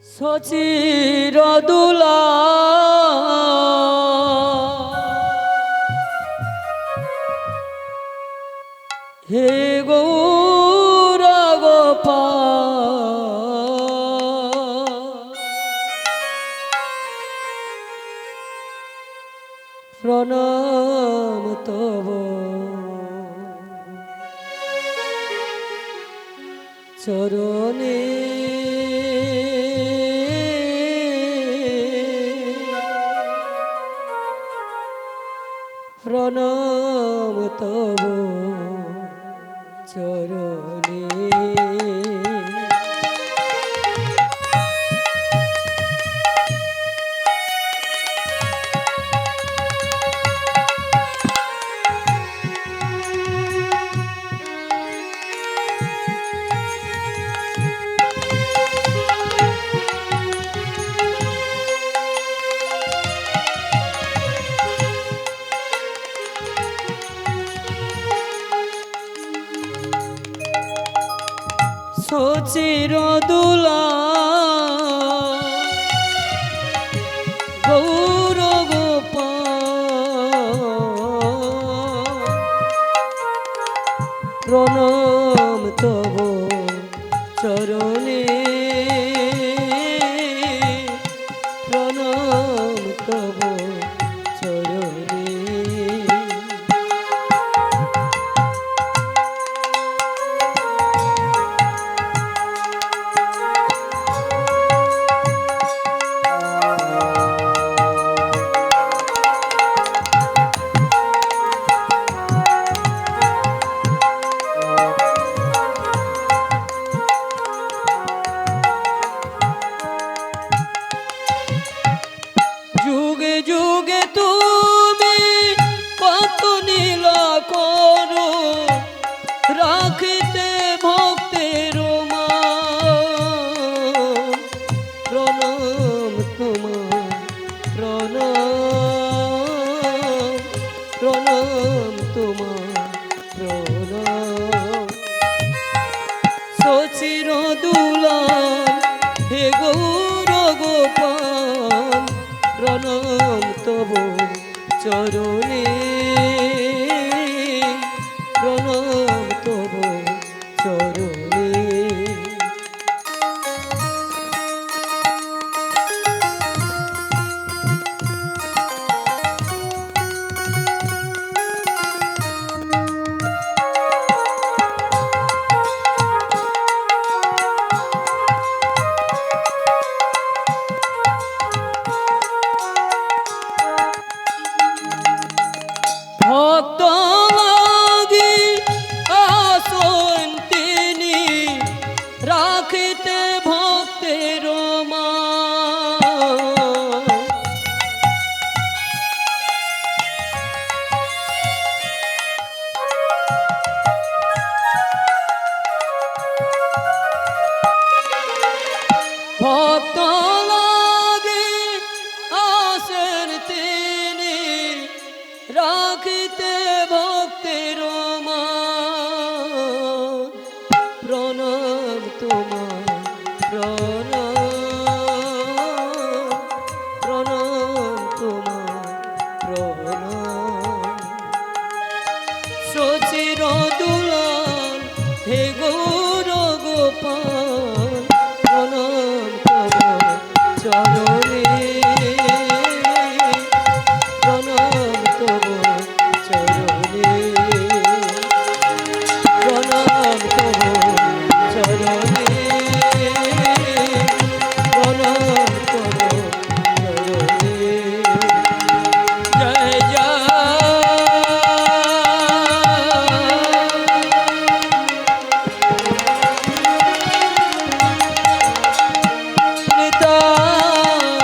সচির দুলা হে গৌরা গোপাল প্রণাম তব চরণে প্রণাম তব চরণে সচির দুলা গৌর গোপাল প্রণাম তব চরণে প্রণাম তব চরণে যুগে যুগে তুমি কত নীলা করো রাখিতে ভক্তের প্রণাম তোমার প্রণাম প্রণাম তোমার প্রণাম সচির দুলাল হে গৌর গোপাল প্রণাম তব চরণে প্রণাম তব চরণে ভক্ত লাগি আসন তিনি রাখিতে ভক্তের ভক্ত লাগি আসন তিনি রাখিতে ভক্তের প্রণাম তোমার প্রণাম প্রণাম তোমার প্রণাম সচির দুলাল হে গৌর গোপাল প্রণাম তব চরণে প্রণাম তব চরণে প্রণাম তব চরণে প্রণাম তব চরণে জয় জয় নিতাই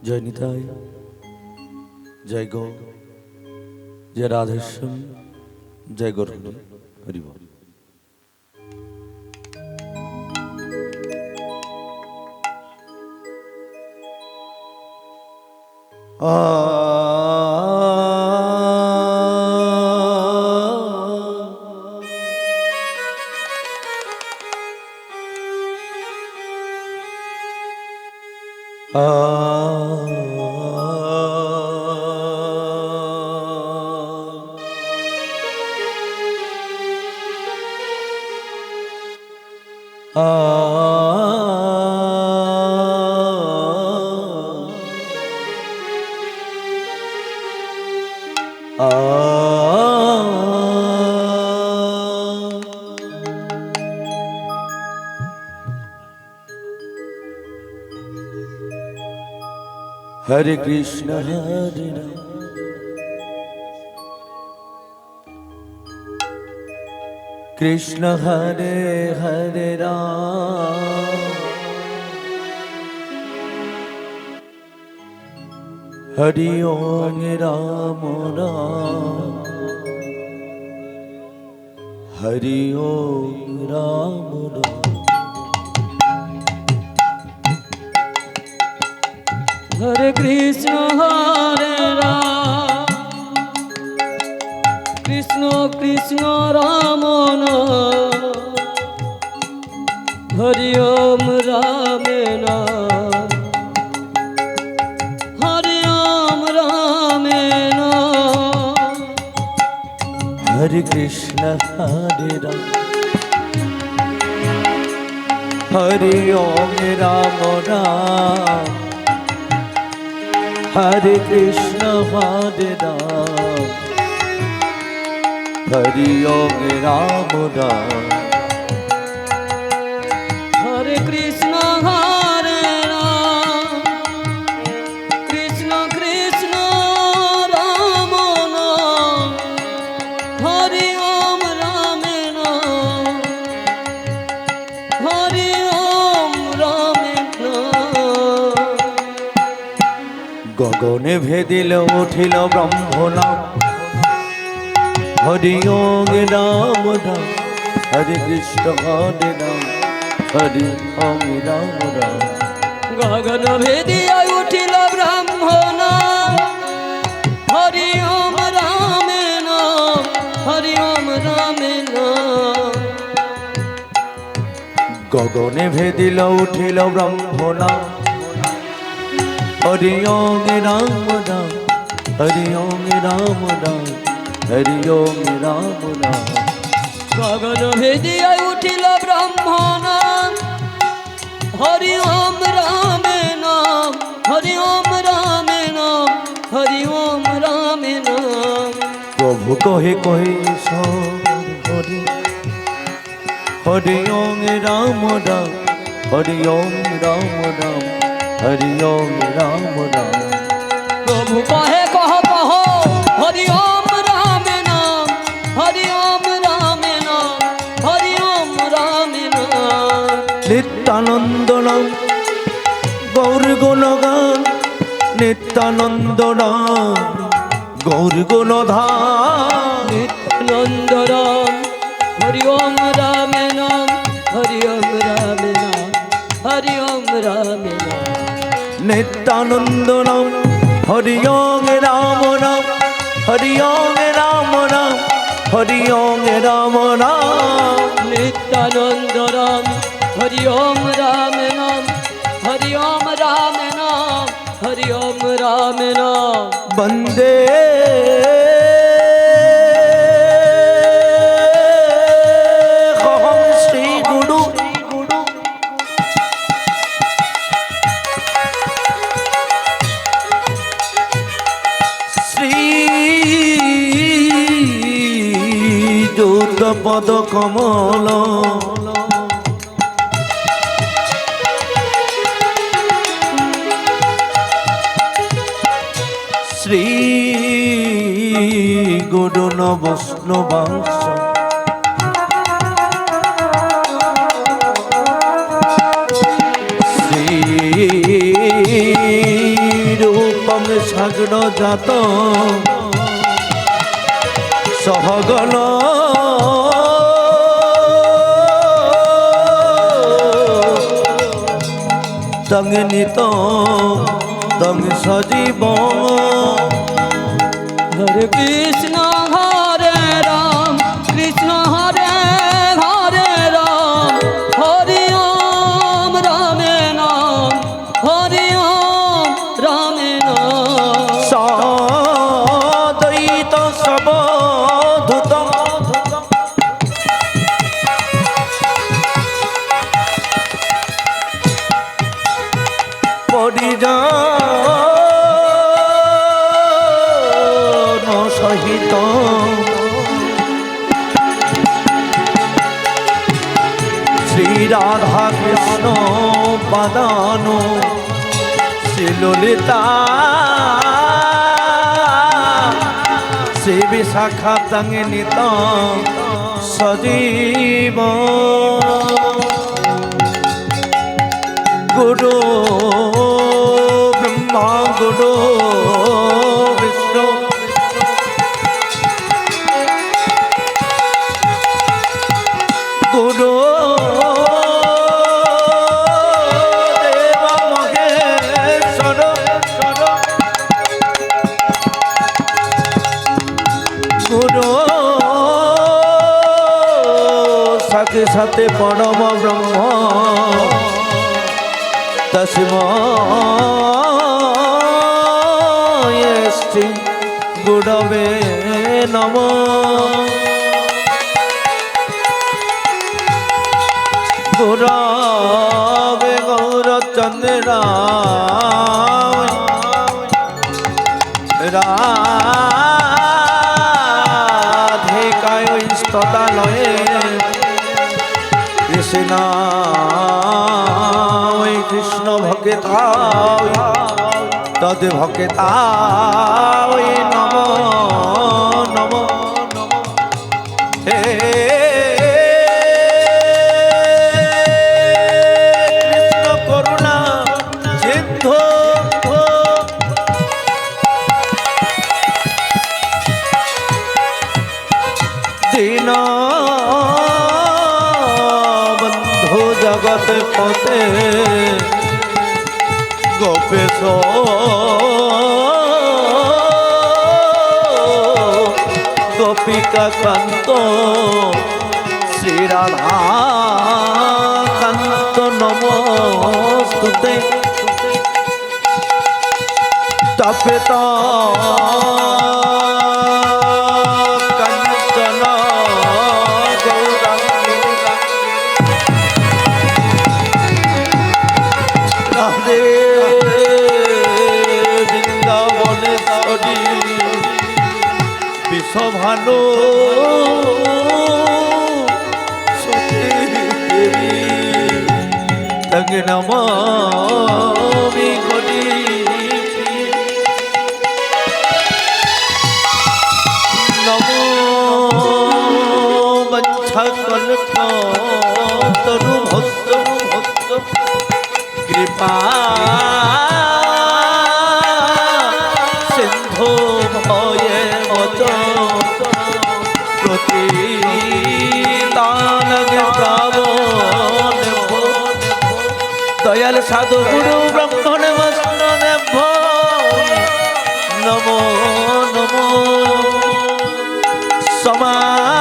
জয় নিতাই, জয় গৌ, জয় রাধেশ্যাম, জয় গৌরহরি, হরি বল। हरे कृष्ण हरे राम कृष्ण हरे हरे राम हरि ओम राम राम हरि ओम राम राम। हरे कृष्ण कृष्ण कृष्ण राम नाम हरि ओम राम नाम हरि ओम राम नाम। हरे कृष्ण हरे राम हरि ओम राम राम हरे कृष्ण हरे राम हरि ओम राम राम। हरे कृष्ण राम कृष्ण कृष्ण राम नाम हरि ओम राम नाम हरि ओम राम नाम। गगने भेदिल उठिल ब्रह्मनाम हरि ओम राम राम हरे कृष्ण हरे राम हरि ओम राम राम। गगन भेदिया उठिल ब्रह्म नाम हरि ओम राम नाम हरि ओम राम नाम। गगने भेदिल उठिल ब्रह्मनाम हरि ओम राम राम हरि ओम राम राम हरि ओम राम राम। गगन भेदिया उठिल ब्रह्म नाम हरि ओम राम नाम हरि ओम राम नाम हरि ओम राम नाम। प्रभु कहे कहे हरि हरि ओम राम राम हरि ओम राम राम हरि ओम राम राम। प्रभु कहे कह हरि ओम राम नाम हरि ओम राम नाम हरि ओम राम नाम। नित्यानंद नाम गौर गुणगान नित्यानंद नाम गौर गुणधाम। नित्यानंद राम हरि ओम राम नाम हरि ओम राम नाम हरि ओम राम नाम। नित्यानंद नाम हरि ओम राम नाम हरि ओम राम नाम हरि ओम राम नाम। नित्यानंद राम हरि ओम राम नाम हरि ओम राम नाम हरि ओम राम नाम। वंदे अहं श्री गुरु श्री युत पद कमल श्री गुरु वैष्णवांश श्री সাগ্র জাত সহগণ তং নিত তং সজীব হরে কৃষ্ণ হরে রাম কৃষ্ণ হরে হরে রাম হরি ওম রামে নাম হরি ওম রামে নাম সদৈত সবধূত পরিজন সহিত শ্রী রাধা কৃষ্ণ পাদান শ্রী ললিতা শ্রী বিশাখা তঙ্গে নিত সজীব গুরু ব্রহ্মা গুরু বিষ্ণু গুরু দেব মহেশ্বর গুরু সাথে সাথে পরম ব্রহ্ম তস্মায় শ্রী গুরবে নমঃ গুরবে গৌরচন্দ্রায় রাধিকায় স্তদালয়ে কৃষ্ণায় কৃষ্ণ ভক্তায় তদ ভক্তায় নমো নমো হে কৃষ্ণ করুণা সিন্ধু দীন বন্ধু জগৎ পতে গোপেশ গোপিকা কান্ত শ্রী রাধা কান্ত নমস্তুতে তপেত কাঞ্চন গৌরাঙ্গী রাধে বৃন্দাবনেশ্বরী বিশ্বভানু সতী দেবী তং নমামি হরি নমো বচ্ছকল্প তরু ভক্ত ভক্ত কৃপা সিন্ধু ভয়ে মত প্রতিদানগে প্রাবণ দয়াল সাধু গুরু ব্রহ্মণ বৈষ্ণবে নমো নমো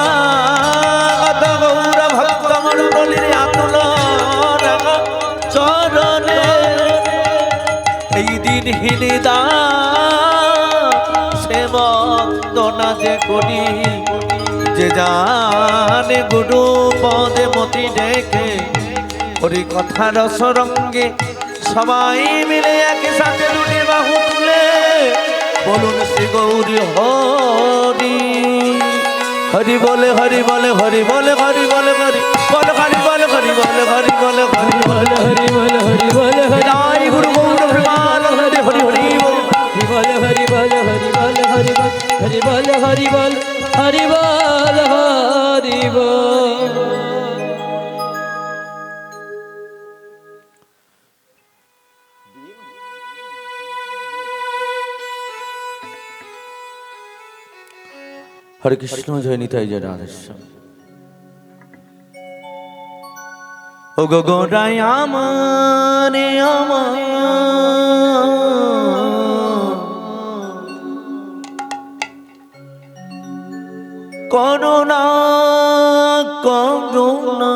সমাগত গৌর ভক্ত মণ্ডলীর আতুল রাগ চরণে এই দিন হিলিদা সে বন্দনা যে করি যে জানে গুরু পদে মতি দেখে হরি কথা রস রঙ্গে সবাই মিলে একই সাথে দুটি বাহু তুলে বলুন শ্রী গৌরী হরি হরি বলে হরি বলে হরি বলে হরি বলে হরি বলে হরি বলে হরি বলে হরি বলে হরি বলে হরি বল হরি বল হরি জয় গুরু গৌর প্রেমানন্দে হরি হরি বল বল হরি বল হরি বল হরি বল হরি বল হরি বল হরি বল হরি বল হরে কৃষ্ণ, জয় নিতাই, জয় রাধেশ্যাম। ও গো গোড়াই আমারে আমার করুণা করুণা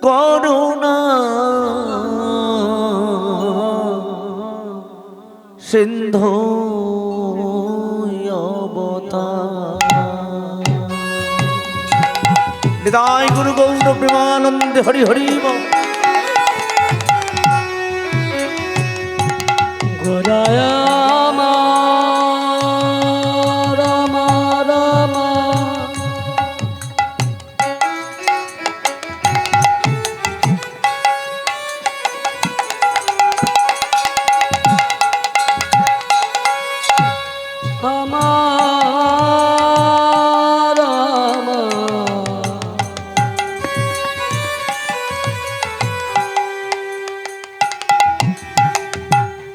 করুণা সিন্ধু অবতার। নিতাই গুরু গৌর প্রেমানন্দে হরি হরি বল। গোরায় আমার আমার আমার আমার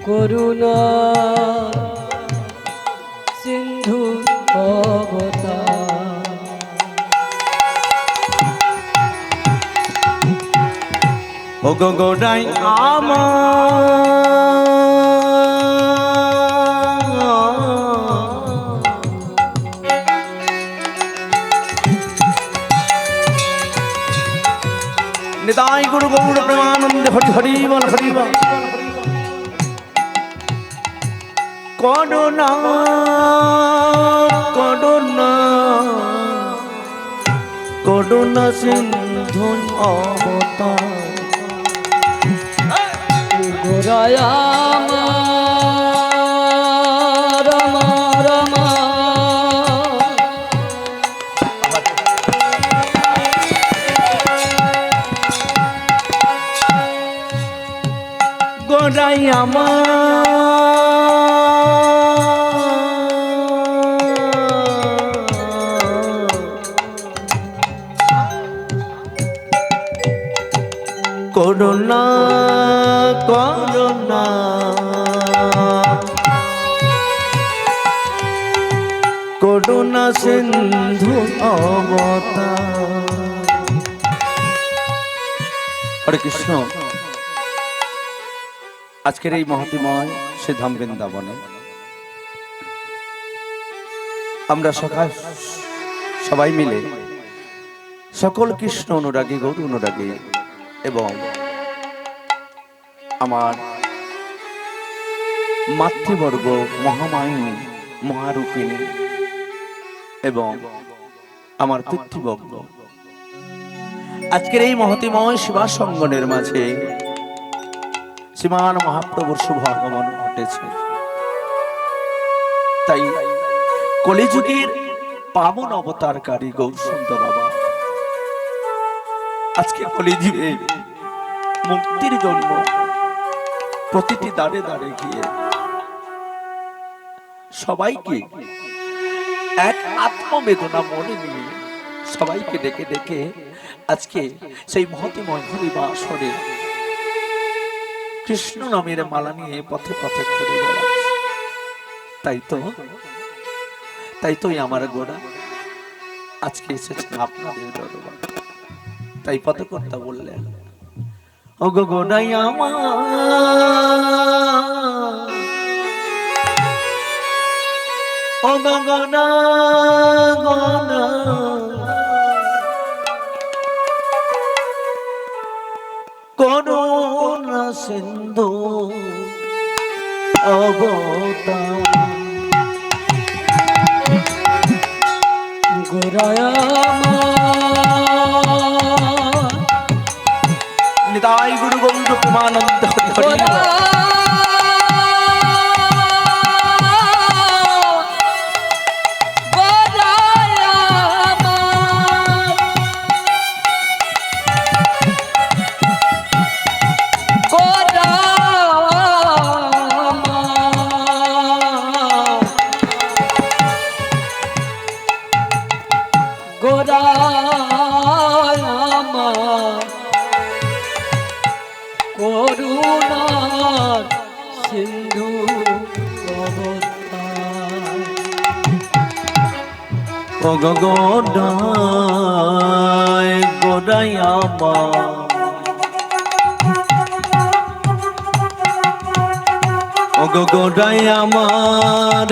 করুণা সিন্ধু অবতার। ও গো গোড়াই নিতাই গুরু গৌর প্রেমানন্দে হরি হরি বল হরি বল। করুণা করুণা করুণা সিন্ধু অবতার। গোরায় আমার আমার আমার গোড়াই করুণা করুণা করুণা সিন্ধু অবতার। হরে কৃষ্ণ। আজকের এই মহতিময় সে ধাম বৃন্দাবনে আমরা সবাই মিলে সকল কৃষ্ণ অনুরাগী গৌর অনুরাগী এবং আমার মাতৃবর্গ মহামায়িনী মহারূপিণী এবং আমার পিতৃবর্গ আজকের এই মহতিময় সেবা সঙ্গনের মাঝে শ্রীমান মহাপ্রভুর শুভ আগমন ঘটেছে। তাই কলিযুগের পাবন অবতারকারী গৌরসুন্দর বাবা আজকে কলিযুগে মুক্তির জন্য প্রতিটি দাঁড়ে দাঁড়ে গিয়ে সবাইকে এক আত্মবেদনা মনে নিয়ে সবাইকে ডেকে ডেকে আজকে সেই মহতিময় হরিবাসরে কৃষ্ণ নামের মালা নিয়ে পথে পথে ঘুরে বেড়াচ্ছে। তাই তো আমার গোড়া আজকে এসেছে আপনাদের দরবার। তাই পদকর্তা বললেন, ও গো গোড়াই আমার ও গো গোড়া গোড়া করুণা সিন্ধু অবতার। গোরায় আমার নিতাই গুরু গৌর প্রেমানন্দ হরি হরি বল। গোরায় আমার করুণার সিন্ধু অবতার। ও গো গোড়ায় গোড়াই আমার ও গো গোড়াই আমার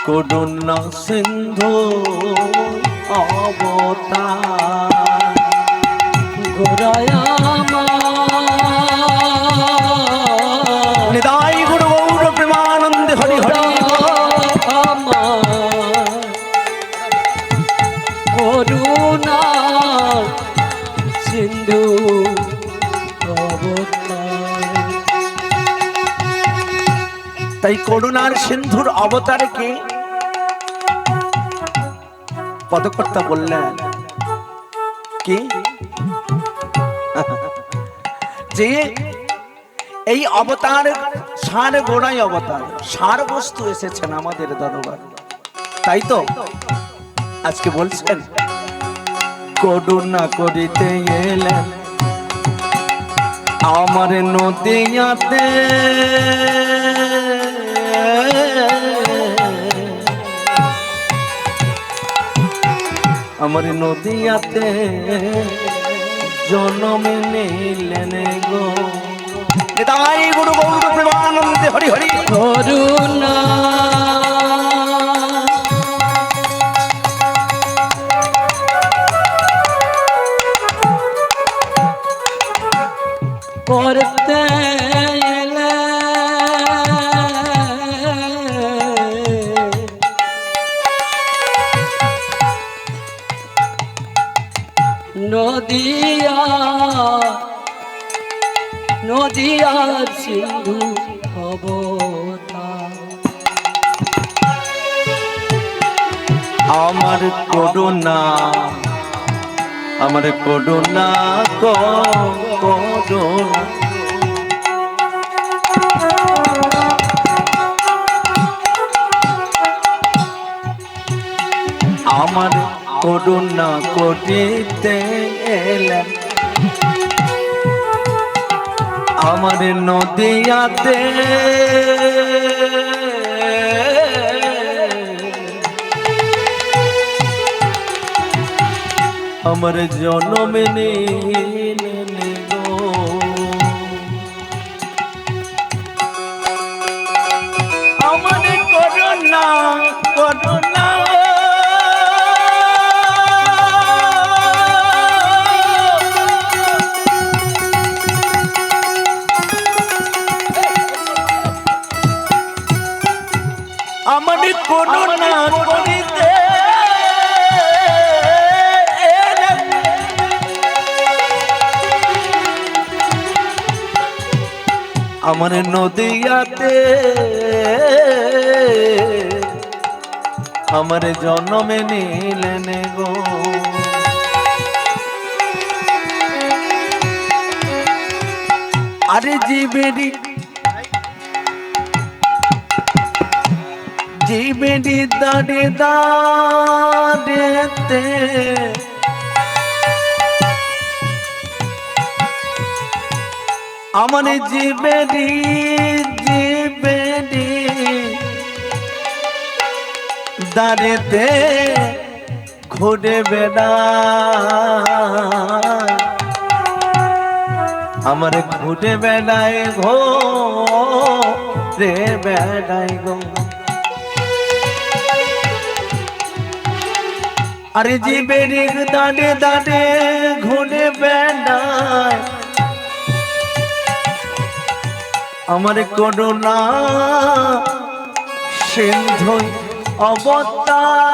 করুণা সিন্ধু অবতার গোড়ায় নিতাই গুরু গৌর প্রেমানন্দে হরি হরি করুণা সিন্ধু অবতার। তাই করুণার সিন্ধুর অবতারে কে পদকর্তা বললেন কি যে এই অবতার সার গোড়াই অবতার সার বস্তু এসেছেন আমাদের দরবার তাই তো আজকে বলছেন করুণা করিতে এলেন আমার নদিয়াতে আমার নদিয়াতে জনমে নিলেন গো নিতাই গুরু গৌর প্রেমানন্দে হরি হরি করুণা করতে এলে নদিয়া নদিয়ার সিন্ধু অবতার। আমার করুণা করুণা আমার করুণা করিতে এলেন আমার নদিয়াতে আমার জনমে নিলেন গো আমার করুণা আমার করুণা করিতে আমার নদিয়াতে আমার জন্মে নিলেন গো আরে জীবেরি দাঁড়ে দাঁড়েতে আমার জীবেরি দাঁড়েতে ঘুরে বেড়ায় আমার ঘুরে বেড়ায় রে বেড়ায় গো আরে জীবেরি দাঁড়ে দাঁড়ে ঘুরে বেড়ায় আমার করুণা সিন্ধু অবতার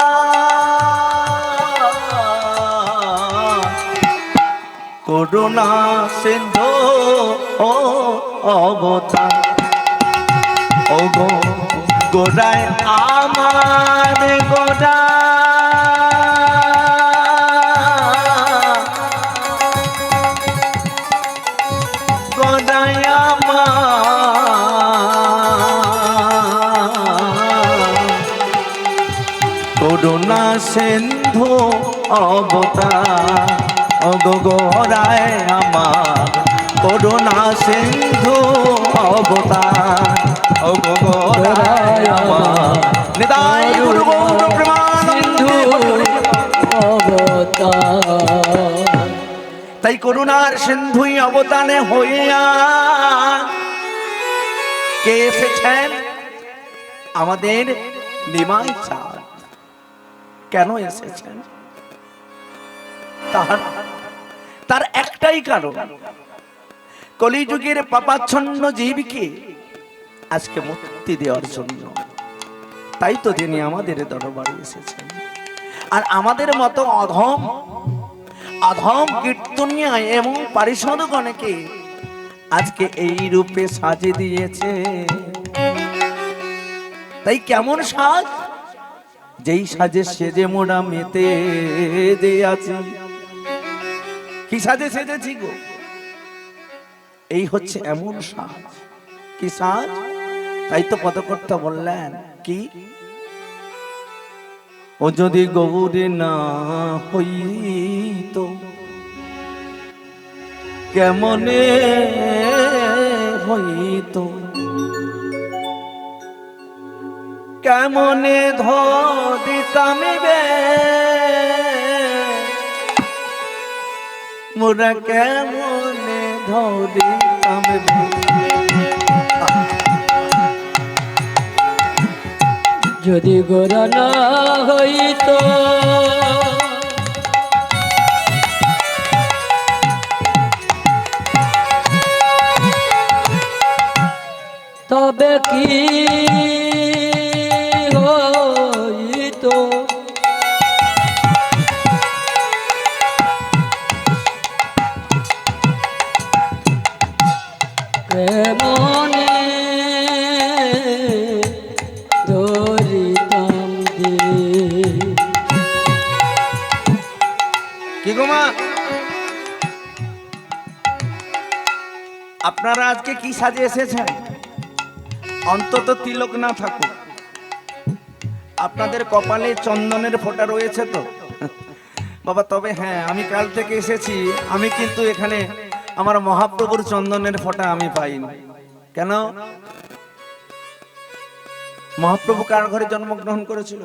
করুণা সিন্ধু অবতার ও গো গোড়ায় আমার গোড়া গোড়ায় করুণা সিন্ধু অবতার ও গো গোড়ায় আমার করুণা সিন্ধু অবতার ও গৌরায় আমার নিতাই গুরু গৌর প্রেমানন্দে অবতার। তাই করুণার সিন্ধুই অবতানে হইয়া কে এসেছেন? আমাদের নিমাই চাঁদ। কেন এসেছেন? তার একটাই কারণ, কলিযুগের পাপাচ্ছন্ন জীবকে আজকে মুক্তি দেওয়ার জন্য। তাই তো তিনি আমাদের দরবারে এসেছেন। আর আমাদের মতো অধম অধম কীর্তনিয়া এবং পারিষদগণকে আজকে এই রূপে সাজে দিয়েছে। তাই কেমন সাজ? যেই সাজে সেজে মোড়া মেতে যে আছি। কি সাজে সেজেছি গো? এই হচ্ছে এমন সাজ। কি সাজ? তাই তো পদকর্তা বললেন কি, ও যদি গৌরী না হইতো কেমনে হইতো, কেমনে ধরিতাম বে মোরা, কেমনে ধরিতাম বে। যদি গোরা না হইতো তবে কি হইতো, কেমনে ধরিতাম দে। কি গো মা, আপনারা আজকে কি সাজে এসেছেন? অন্তত তিলক না থাকুক, আপনাদের কপালে চন্দনের ফোঁটা রয়েছে তো বাবা? তবে হ্যাঁ, আমি কাল থেকে এসেছি, আমি কিন্তু এখানে আমার মহাপ্রভুর চন্দনের ফোঁটা আমি পাইনি। কেন? মহাপ্রভু কার ঘরে জন্মগ্রহণ করেছিল?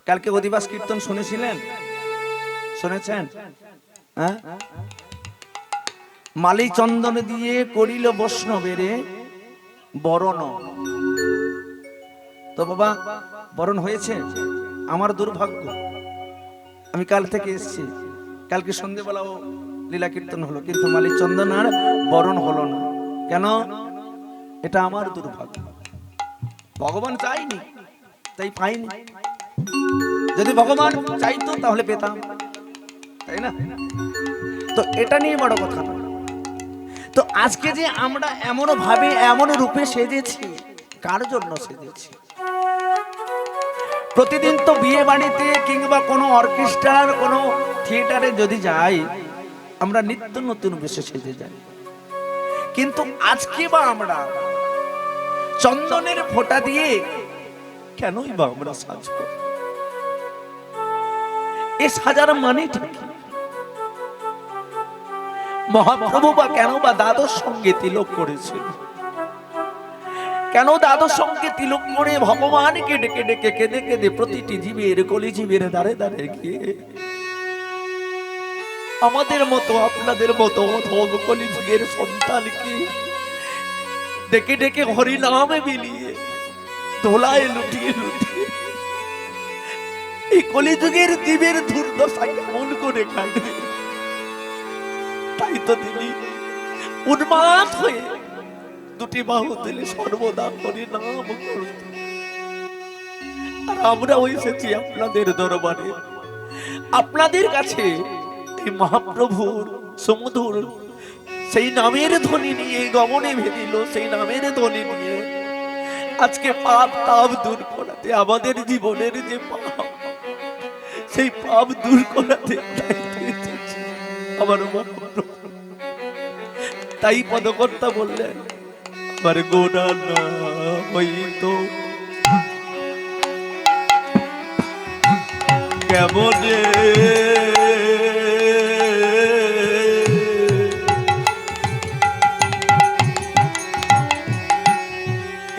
কালকে অধিবাস কীর্তন শুনেছিলেন? শুনেছেন? হ্যাঁ, মালি চন্দন দিয়ে করিল বৈষ্ণবেরে বরণ। তো বাবা বরণ হয়েছে? আমার দুর্ভাগ্য, আমি কাল থেকে এসেছি, কালকে সন্ধ্যেবেলা ও লীলা কীর্তন হলো, কিন্তু মালি চন্দন আর বরণ হলো না। কেন? এটা আমার দুর্ভাগ্য। ভগবান চাইনি তাই পাইনি, যদি ভগবান চাইতো তাহলে পেতাম, তাই না? তো এটা নিয়ে বড় কথা না। তো আজকে যে আমরা এমন ভাবে এমন রূপে সেজেছি, কার জন্য সেজেছি? প্রতিদিন তো বিয়ে বাড়িতে কিংবা কোনো অর্কেস্ট্রার কোনো থিয়েটারে যদি যাই, আমরা নিত্য নতুন বেশে সেজে যাই, কিন্তু আজকে বা আমরা চন্দনের ফোঁটা দিয়ে কেনই বা আমরা সাজবো? এ সাজার মানে ঠিক মহাপ্রভু বা কেন বা দাদর সঙ্গে তিলক করেছিল? কেন দাদর সঙ্গে তিলক করে ভগবানকে ডেকে ডেকে কেঁদে কেঁদে প্রতিটি জীবের কলি জীবের দ্বারে দ্বারে গিয়ে আমাদের মতো আপনাদের মতো কলি যুগের সন্তানকে ডেকে ডেকে হরি নামে মিলিয়ে দোলায় লুটিয়ে লুটিয়ে এই কলিযুগের জীবের দুর্দশা কেমন করে কাটবে? তাই তো তিনি উন্মাদ হয়ে দুটি বাহু দিলে সর্বদা হরি নাম করত। আর আমরাও এসেছি আপনাদের দরবারে, আপনাদের কাছে এই মহাপ্রভুর সমুদর সেই নামের ধ্বনি নিয়ে গমনে ভেদিল, সেই নামের ধ্বনি নিয়ে আজকে পাপ তাপ দূর করাতে, আমাদের জীবনের যে পাপ সেই পাপ দূর করাতে আমার মহাপ্রভু। তাই পদকর্তা বললেন, আমার গোনা না হইতো কেমনে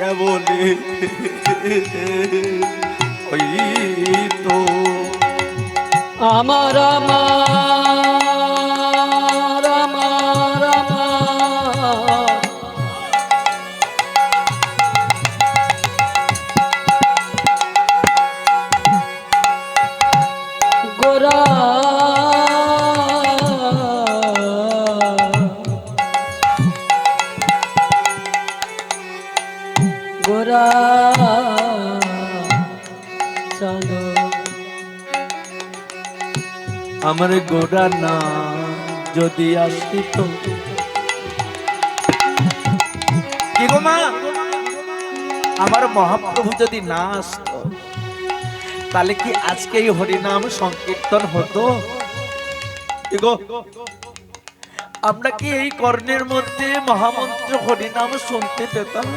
কেবলে ওই তো আমার আমার আমার আমার গোরা গোরা চলো আমার গোড়া না যদি আসিত কি গো মা, আমার মহাপ্রভু যদি না আসতো তাহলে কি আজকে এই হরিনাম সংকীর্তন হতো? কি গো, আমরা কি এই কর্ণের মধ্যে মহামন্ত্র হরিনাম শুনতে পেতাম?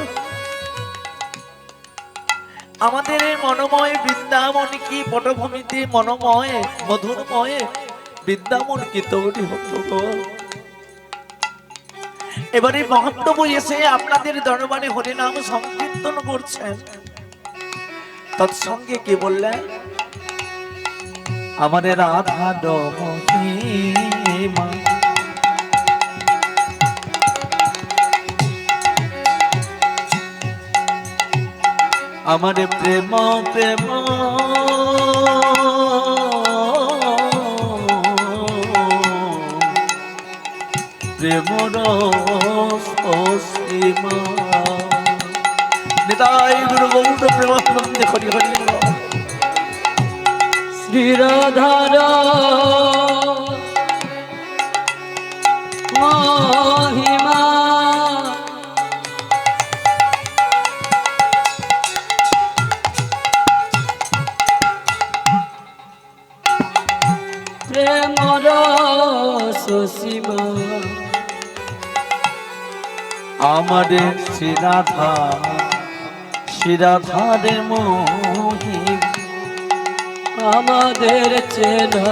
আমাদের এই মনোময় বৃন্দাবন কি পটভূমিতে মনোময় মধুরময় বৃন্দাবন কি তৈরি হতো গো? এবারে মহাপ্রভু এসে আপনাদের দরবারে হরিনাম সংকীর্তন করছেন, তৎসঙ্গে কি বললেন? আমাদের রাধা মহিমা আমার প্রেম প্রেম প্রেম রসীমা নিতাই গুরু গৌর প্রেমানন্দে হরি হরি শ্রীরাধার মহিমা প্রেমর সসীমা আমাদের শ্রীরাধা শ্রীরাধারে মোহিম আমাদের চেনা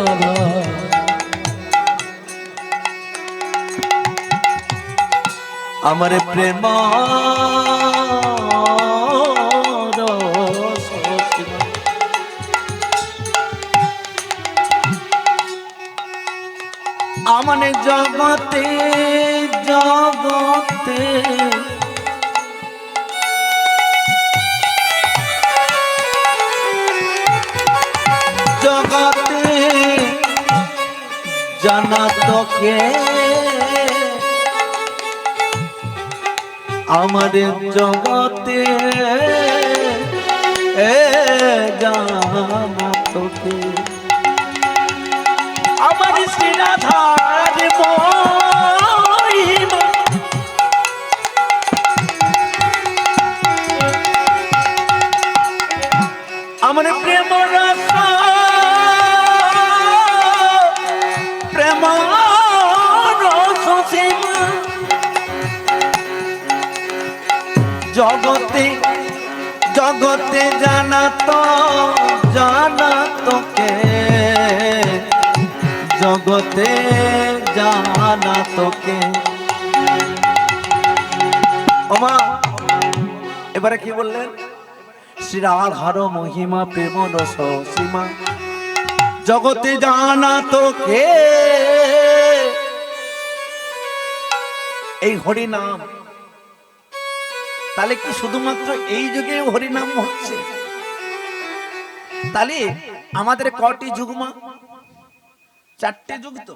আমার প্রেম আমার জগতে জগতে জগতে জানা তোকে আমাদের জগতে জানা তোকে আমার শ্রীরাধার মহিমা আমার প্রেম রস প্রেম রস সীমা জগতে জগতে জানা তোকে জগতে জানা তোকে। ওমা এবারে কি বললেন? শ্রীরাধার মহিমা প্রেম রস সীমা জগতে জানা তোকে। এই হরিনাম তাহলে কি শুধুমাত্র এই যুগে হরিনাম হচ্ছে? তাহলে আমাদের কটি যুগমা? চারটে যুগ তো।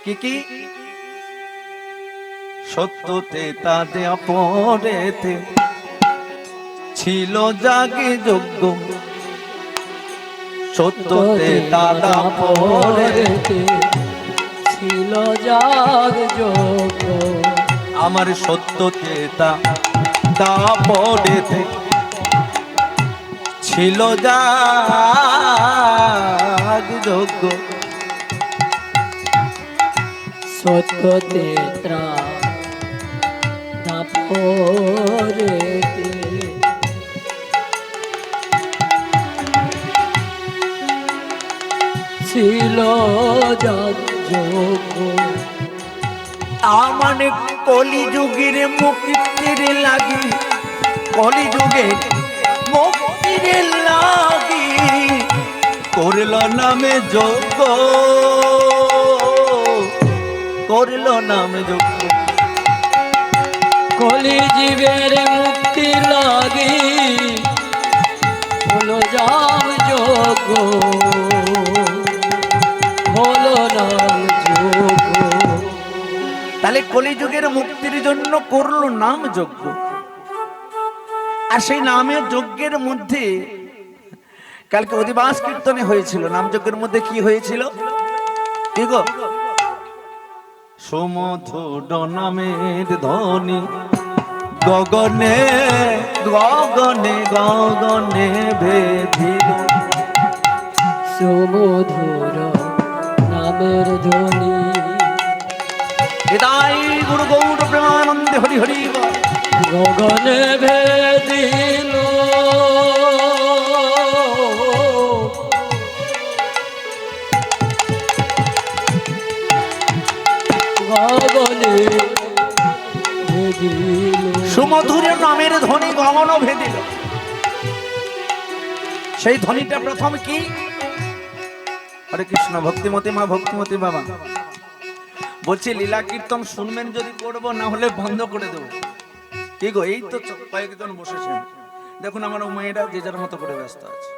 কি কি? সত্যতে তাতে অপরেতে ছিল জাগে যোগ্য, সত্যতে দাদা পরেতে ছিল যাগ যোগ্য। আমার সত্যতে দাপড়েতে ছিল যাগ যোগ্য। সত্যতে দাপড়েতে ছিল যাগ যোগ্য। আমার কলিযুগের মুক্তির লাগি কলি যুগে মুক্তির লাগি করল নামে যোগ্য, করল নামে যোগ্য। কলি জীবের মুক্তি লাগি হলো যাম যোগ্য, হলো নাম যোগ্য। তাহলে কলিযুগের মুক্তির জন্য করলো নাম যজ্ঞ। আর সেই নামের যজ্ঞের মধ্যে কালকে অধিবাস কীর্তনে হয়েছিল, নাম যজ্ঞের মধ্যে কি হয়েছিল? কি গো? সমধুর নামের ধ্বনি গগনে গগনে গগনে ভেদিল। সুমধুর নামের ধ্বনি হৃদয় গুরু গৌর প্রেমানন্দে হরি হরি বল। গগনে ভেদিল গগনে ভেদিল। সুমধুর নামের ধ্বনি গগন ভেদিল। সেই ধ্বনিটা প্রথম কি? হরে কৃষ্ণ। ভক্তিমতী মা, ভক্তিমতী বাবা বলছি লীলা কীর্তন শুনবেন যদি করব, না হলে বন্ধ করে দেবো। কি গো, এই তো কয়েকজন বসেছেন, দেখুন আমার মেয়েরা যে যার মতো করে ব্যস্ত আছে।